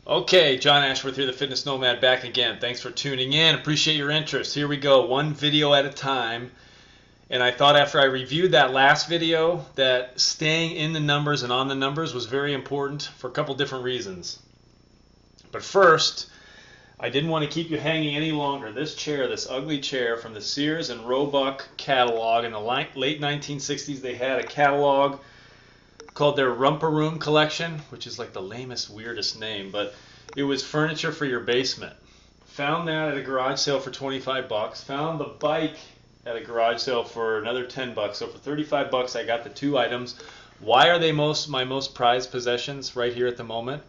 Okay, John Ashworth here, the Fitness Nomad, back again. Thanks for tuning in. Appreciate your interest. Here we go, one video at a time. And I thought after I reviewed that last video that staying in the numbers and on the numbers was very important for a couple different reasons. But first, I didn't want to keep you hanging any longer. This chair, this ugly chair from the Sears and Roebuck catalog in the late 1960s, they had a catalog called their Romper Room collection, which is like the lamest, weirdest name, but it was furniture for your basement. Found that at a garage sale for 25 bucks. Found the bike at a garage sale for another 10 bucks. So for 35 bucks, I got the two items. Why are they my most prized possessions right here at the moment?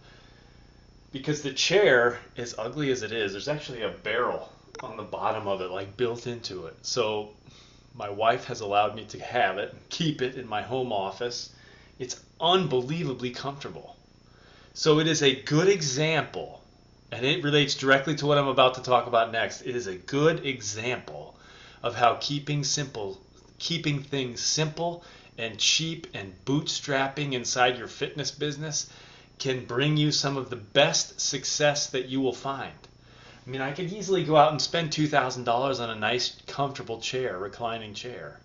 Because the chair, as ugly as it is, there's actually a barrel on the bottom of it, like built into it. So my wife has allowed me to have it, keep it in my home office. It's unbelievably comfortable. So it is a good example, and it relates directly to what I'm about to talk about next. It is a good example of how keeping things simple and cheap and bootstrapping inside your fitness business can bring you some of the best success that you will find. I mean, I could easily go out and spend $2,000 on a nice, comfortable chair, reclining chair,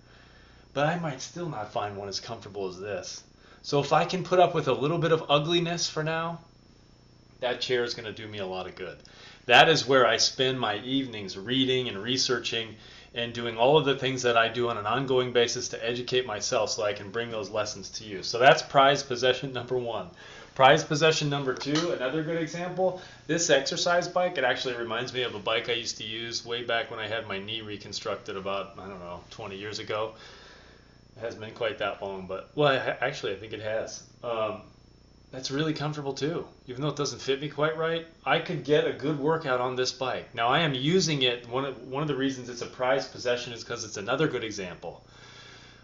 but I might still not find one as comfortable as this. So if I can put up with a little bit of ugliness for now, that chair is going to do me a lot of good. That is where I spend my evenings reading and researching and doing all of the things that I do on an ongoing basis to educate myself so I can bring those lessons to you. So that's prized possession number one. Prized possession number two, another good example, this exercise bike, it actually reminds me of a bike I used to use way back when I had my knee reconstructed about, 20 years ago. It hasn't been quite that long, but, well, actually, I think it has. That's really comfortable too. Even though it doesn't fit me quite right, I could get a good workout on this bike. Now, I am using it, one of the reasons it's a prized possession is because it's another good example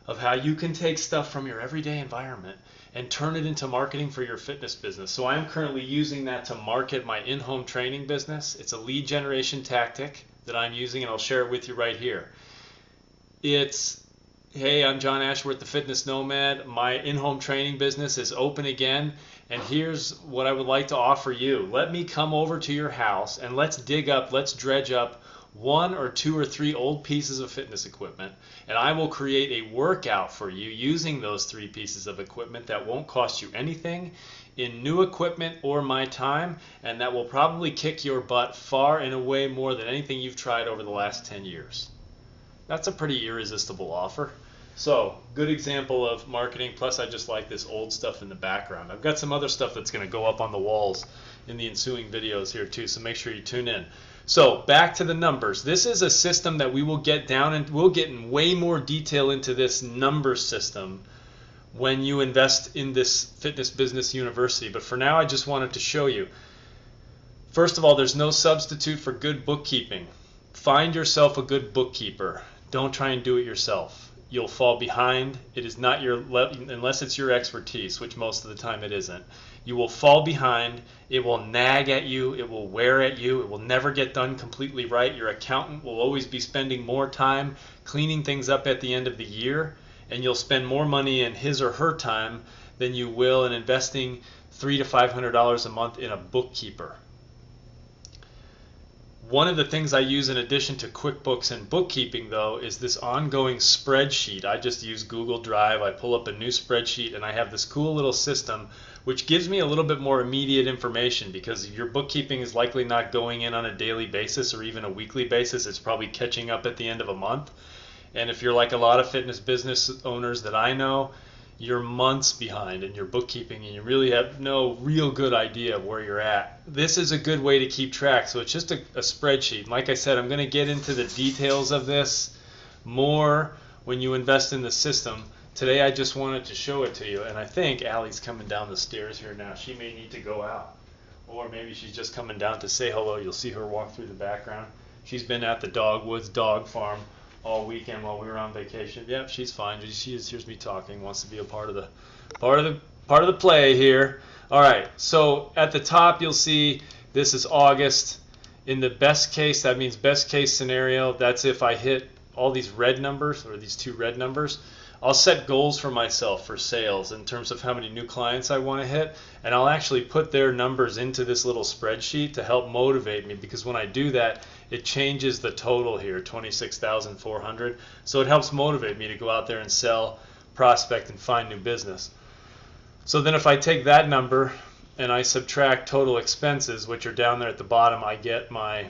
of how you can take stuff from your everyday environment and turn it into marketing for your fitness business. So I'm currently using that to market my in-home training business. It's a lead generation tactic that I'm using, and I'll share it with you right here. It's, hey, I'm John Ashworth, the Fitness Nomad. My in-home training business is open again, and here's what I would like to offer you. Let me come over to your house and let's dredge up one or two or three old pieces of fitness equipment, and I will create a workout for you using those three pieces of equipment that won't cost you anything in new equipment or my time, and that will probably kick your butt far and away more than anything you've tried over the last 10 years. That's a pretty irresistible offer. So, good example of marketing, plus I just like this old stuff in the background. I've got some other stuff that's going to go up on the walls in the ensuing videos here too, so make sure you tune in. So, back to the numbers. This is a system that we will get down, and we'll get in way more detail into this number system when you invest in this Fitness Business University. But for now, I just wanted to show you. First of all, there's no substitute for good bookkeeping. Find yourself a good bookkeeper. Don't try and do it yourself. You'll fall behind. It is not unless it's your expertise, which most of the time it isn't. You will fall behind. It will nag at you. It will wear at you. It will never get done completely right. Your accountant will always be spending more time cleaning things up at the end of the year, and you'll spend more money in his or her time than you will in investing $300 to $500 a month in a bookkeeper. One of the things I use in addition to QuickBooks and bookkeeping, though, is this ongoing spreadsheet. I just use Google Drive. I pull up a new spreadsheet, and I have this cool little system which gives me a little bit more immediate information, because your bookkeeping is likely not going in on a daily basis or even a weekly basis. It's probably catching up at the end of a month. And if you're like a lot of fitness business owners that I know, you're months behind in your bookkeeping and you really have no real good idea of where you're at. This is a good way to keep track. So it's just a spreadsheet. Like I said, I'm going to get into the details of this more when you invest in the system. Today I just wanted to show it to you, and I think Allie's coming down the stairs here now. She may need to go out, or maybe she's just coming down to say hello. You'll see her walk through the background. She's been at the Dogwoods Dog Farm all weekend while we were on vacation. Yep, she's fine. She just hears me talking, wants to be a part of the play here. All right, so at the top you'll see this is August. In the best case, that means best case scenario, that's if I hit all these red numbers, or these two red numbers. I'll set goals for myself for sales in terms of how many new clients I want to hit, and I'll actually put their numbers into this little spreadsheet to help motivate me, because when I do that, it changes the total here, 26,400. So it helps motivate me to go out there and sell, prospect, and find new business. So then if I take that number and I subtract total expenses, which are down there at the bottom, I get my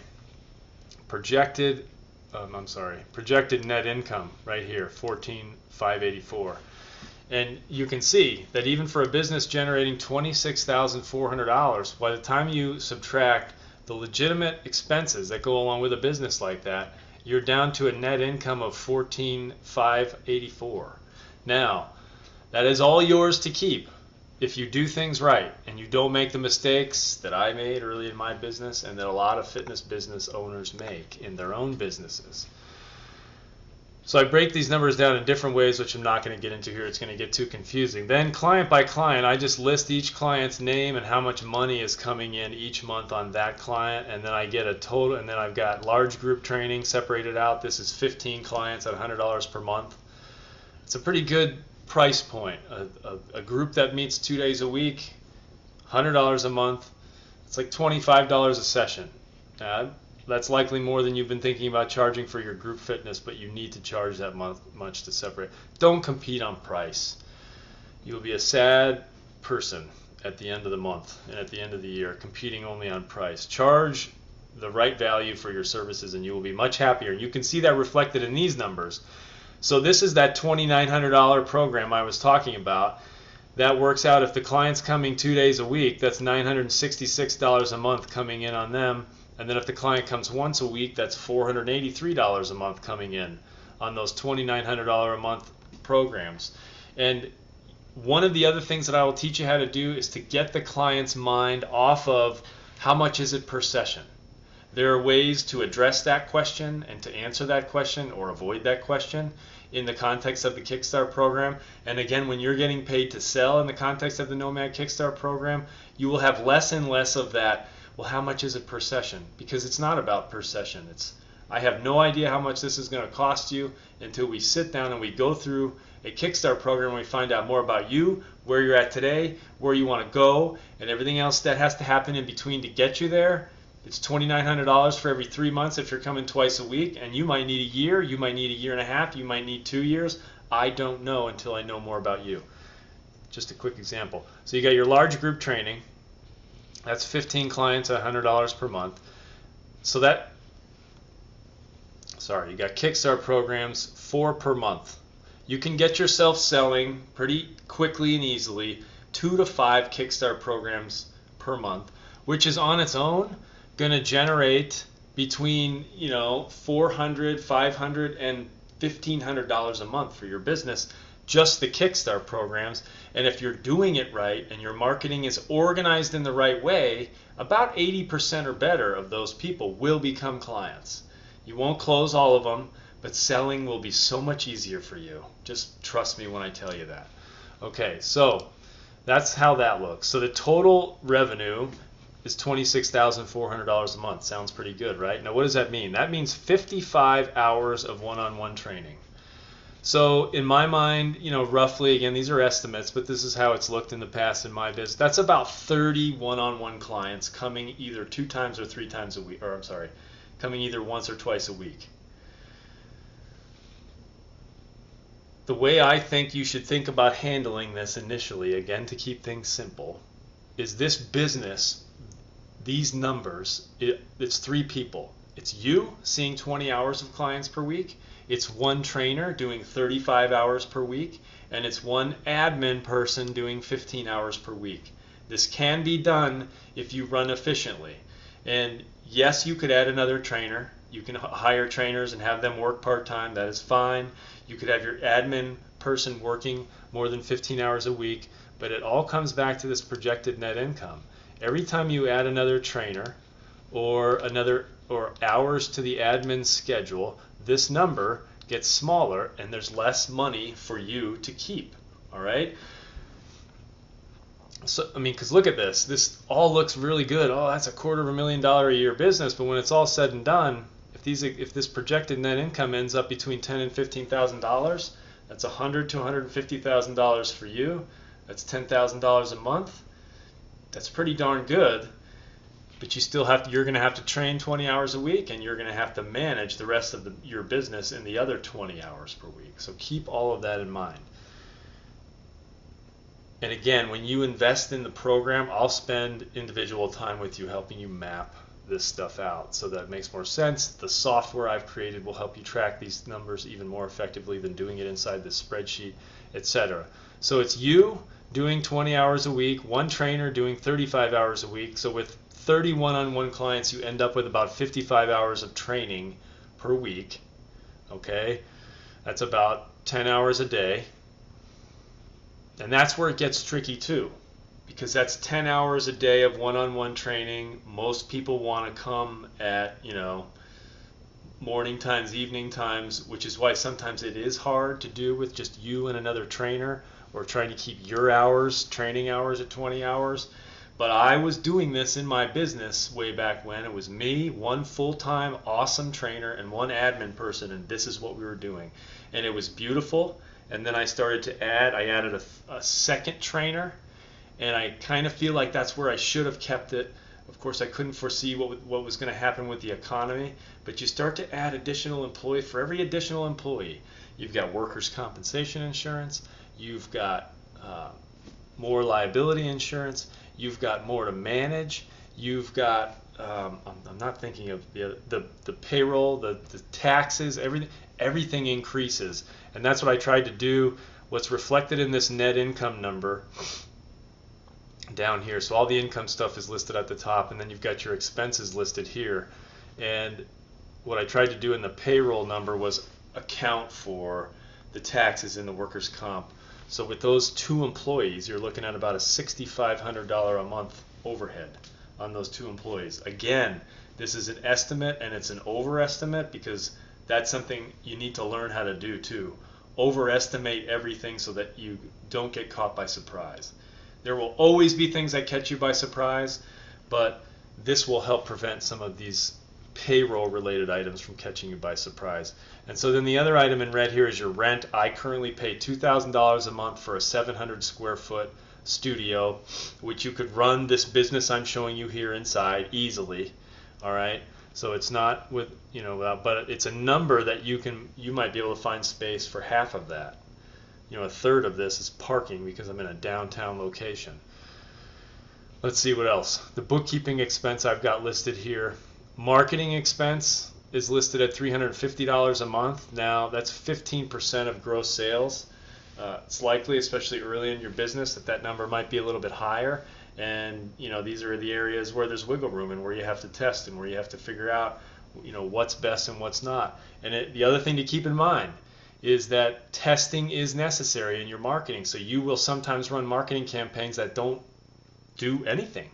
projected net income right here, 14,584. And you can see that even for a business generating $26,400, by the time you subtract the legitimate expenses that go along with a business like that, you're down to a net income of 14,584. Now, that is all yours to keep if you do things right and you don't make the mistakes that I made early in my business and that a lot of fitness business owners make in their own businesses. So I break these numbers down in different ways, which I'm not going to get into here. It's going to get too confusing. Then client by client, I just list each client's name and how much money is coming in each month on that client, and then I get a total, and then I've got large group training separated out. This is 15 clients at $100 per month. It's a pretty good price point. A group that meets 2 days a week, $100 a month. It's like $25 a session. That's likely more than you've been thinking about charging for your group fitness, but you need to charge that much to separate. Don't compete on price. You'll be a sad person at the end of the month and at the end of the year, competing only on price. Charge the right value for your services and you will be much happier. You can see that reflected in these numbers. So this is that $2,900 program I was talking about. That works out, if the client's coming 2 days a week, that's $966 a month coming in on them. And then if the client comes once a week, that's $483 a month coming in on those $2,900 a month programs. And one of the other things that I will teach you how to do is to get the client's mind off of how much is it per session. There are ways to address that question and to answer that question or avoid that question in the context of the Kickstart program. And again, when you're getting paid to sell in the context of the Nomad Kickstart program, you will have less and less of that, well, how much is it per session? Because it's not about per session. I have no idea how much this is going to cost you until we sit down and we go through a Kickstart program and we find out more about you, where you're at today, where you want to go, and everything else that has to happen in between to get you there. It's $2,900 for every 3 months if you're coming twice a week, and you might need a year, you might need a year and a half, you might need 2 years. I don't know until I know more about you. Just a quick example. So you got your large group training. That's 15 clients at $100 per month. So you got Kickstart programs, 4 per month. You can get yourself selling pretty quickly and easily 2 to 5 Kickstart programs per month, which is on its own going to generate between $400, $500, and $1,500 a month for your business, just the Kickstart programs. And if you're doing it right and your marketing is organized in the right way, about 80% or better of those people will become clients. You won't close all of them, but selling will be so much easier for you. Just trust me when I tell you that. Okay, so that's how that looks. So the total revenue is $26,400 a month. Sounds pretty good, right? Now what does that mean? That means 55 hours of one-on-one training. So in my mind, roughly, again, these are estimates, but this is how it's looked in the past in my business. That's about 30 one-on-one clients coming either 2 times or 3 times a week, coming either once or twice a week. The way I think you should think about handling this initially, again, to keep things simple, is this business, these numbers, it's 3 people. It's you seeing 20 hours of clients per week. It's 1 trainer doing 35 hours per week, and it's 1 admin person doing 15 hours per week. This can be done if you run efficiently. And yes, you could add another trainer. You can hire trainers and have them work part-time. That is fine. You could have your admin person working more than 15 hours a week, but it all comes back to this projected net income. Every time you add another trainer or hours to the admin schedule, this number gets smaller and there's less money for you to keep. All right? So, because look at this. This all looks really good. Oh, that's a $250,000 a year business, but when it's all said and done, if this projected net income ends up between $10,000 and $15,000, That's $100,000 to $150,000 for you. That's $10,000 a month. That's pretty darn good. But you're going to have to train 20 hours a week, and you're going to have to manage the rest of your business in the other 20 hours per week. So keep all of that in mind. And again, when you invest in the program, I'll spend individual time with you helping you map this stuff out so that it makes more sense. The software I've created will help you track these numbers even more effectively than doing it inside this spreadsheet, etc. So it's you doing 20 hours a week, one trainer doing 35 hours a week. So with 30 one-on-one clients, you end up with about 55 hours of training per week. Okay, that's about 10 hours a day. And that's where it gets tricky too, because that's 10 hours a day of one-on-one training. Most people want to come at, morning times, evening times, which is why sometimes it is hard to do with just you and another trainer, or trying to keep your hours, training hours at 20 hours. But I was doing this in my business way back when. It was me, one full-time awesome trainer, and one admin person, and this is what we were doing. And it was beautiful. And then I started to I added a second trainer, and I kind of feel like that's where I should have kept it. Of course, I couldn't foresee what was going to happen with the economy, but you start to add additional employee. For every additional employee, you've got workers' compensation insurance, you've got more liability insurance, you've got more to manage, you've got I'm not thinking of the payroll, the taxes, everything increases. And that's what I tried to do. What's reflected in this net income number down here. So all the income stuff is listed at the top, and then you've got your expenses listed here. And what I tried to do in the payroll number was account for the taxes in the workers' comp. So with those two employees, you're looking at about a $6,500 a month overhead on those two employees. Again, this is an estimate, and it's an overestimate, because that's something you need to learn how to do too. Overestimate everything so that you don't get caught by surprise. There will always be things that catch you by surprise, but this will help prevent some of these payroll related items from catching you by surprise. And so then the other item in red here is your rent. I currently pay $2,000 a month for a 700 square foot studio, which you could run this business I'm showing you here inside easily. All right. So it's not with, but it's a number that you might be able to find space for half of that. A third of this is parking because I'm in a downtown location. Let's see what else. The bookkeeping expense I've got listed here. Marketing expense is listed at $350 a month. Now that's 15% of gross sales. It's likely, especially early in your business, that number might be a little bit higher. And these are the areas where there's wiggle room and where you have to test and where you have to figure out what's best and what's not. And the other thing to keep in mind is that testing is necessary in your marketing. So you will sometimes run marketing campaigns that don't do anything.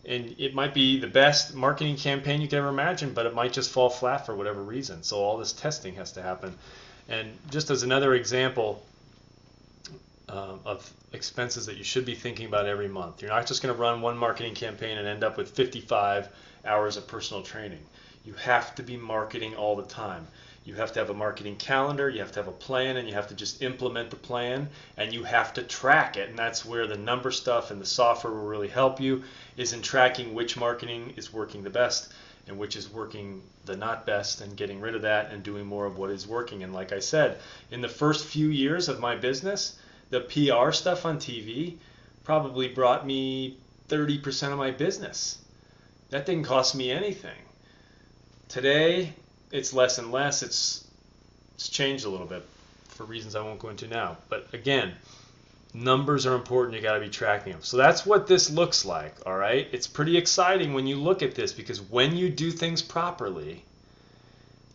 And it might be the best marketing campaign you could ever imagine, but it might just fall flat for whatever reason. So all this testing has to happen. And just as another example of expenses that you should be thinking about every month, you're not just going to run one marketing campaign and end up with 55 hours of personal training. You have to be marketing all the time. You have to have a marketing calendar, you have to have a plan, and you have to just implement the plan, and you have to track it. And that's where the number stuff and the software will really help you, is in tracking which marketing is working the best and which is working the not best, and getting rid of that and doing more of what is working. And like I said, in the first few years of my business, the PR stuff on TV probably brought me 30% of my business. That didn't cost me anything. Today, it's less and less. It's changed a little bit for reasons I won't go into now. But again, numbers are important. You got to be tracking them. So that's what this looks like, all right? It's pretty exciting when you look at this, because when you do things properly,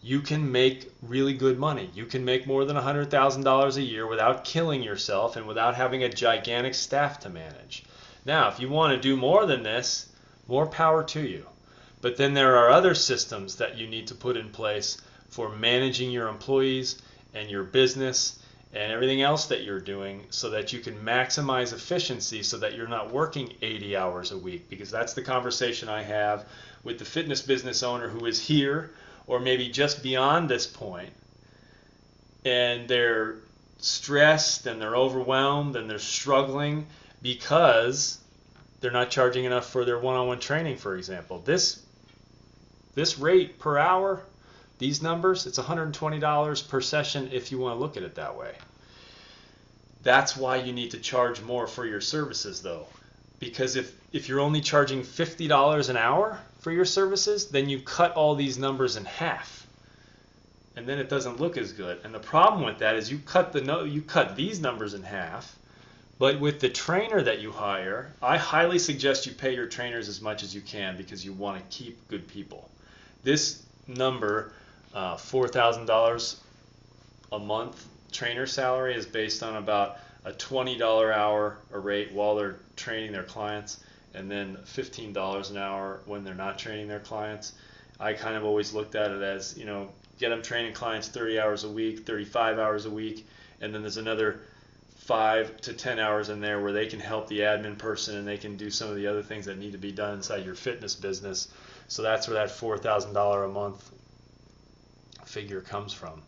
you can make really good money. You can make more than $100,000 a year without killing yourself and without having a gigantic staff to manage. Now, if you want to do more than this, more power to you. But then there are other systems that you need to put in place for managing your employees and your business and everything else that you're doing, so that you can maximize efficiency, so that you're not working 80 hours a week. Because that's the conversation I have with the fitness business owner who is here, or maybe just beyond this point, and they're stressed and they're overwhelmed and they're struggling because they're not charging enough for their one-on-one training, for example. This rate per hour, these numbers, it's $120 per session if you want to look at it that way. That's why you need to charge more for your services, though. Because if you're only charging $50 an hour for your services, then you cut all these numbers in half. And then it doesn't look as good. And the problem with that is you cut these numbers in half, but with the trainer that you hire, I highly suggest you pay your trainers as much as you can because you want to keep good people. This number, $4,000 a month trainer salary, is based on about a $20 hour a rate while they're training their clients, and then $15 an hour when they're not training their clients. I kind of always looked at it as, get them training clients 30 hours a week, 35 hours a week, and then there's another 5 to 10 hours in there where they can help the admin person and they can do some of the other things that need to be done inside your fitness business. So that's where that $4,000 a month figure comes from.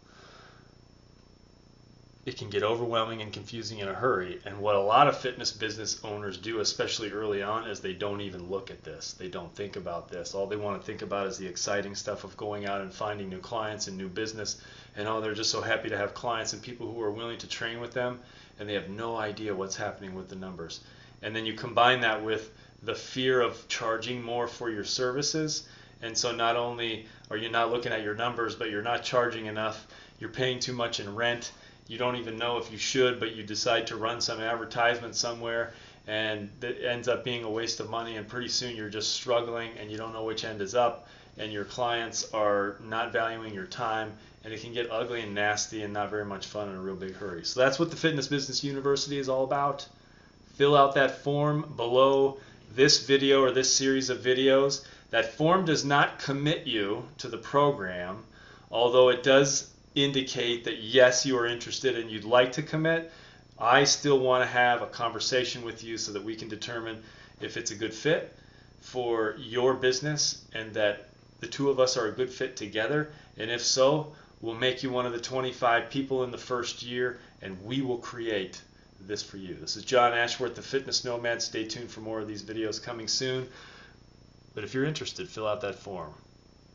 It can get overwhelming and confusing in a hurry, and what a lot of fitness business owners do, especially early on, is they don't even look at this. They don't think about this. All they want to think about is the exciting stuff of going out and finding new clients and new business, and they're just so happy to have clients and people who are willing to train with them, and they have no idea what's happening with the numbers. And then you combine that with the fear of charging more for your services, and so not only are you not looking at your numbers, but you're not charging enough, you're paying too much in rent. You don't even know if you should, but you decide to run some advertisement somewhere, and it ends up being a waste of money, and pretty soon you're just struggling and you don't know which end is up, and your clients are not valuing your time, and it can get ugly and nasty and not very much fun in a real big hurry. So that's what the Fitness Business University is all about. Fill out that form below this video or this series of videos. That form does not commit you to the program, although it does indicate that yes, you are interested and you'd like to commit. I still want to have a conversation with you so that we can determine if it's a good fit for your business and that the two of us are a good fit together. And if so, we'll make you one of the 25 people in the first year, and we will create this for you. This is John Ashworth, the Fitness Nomad. Stay tuned for more of these videos coming soon. But if you're interested, fill out that form.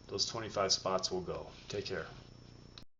Those 25 spots will go. Take care.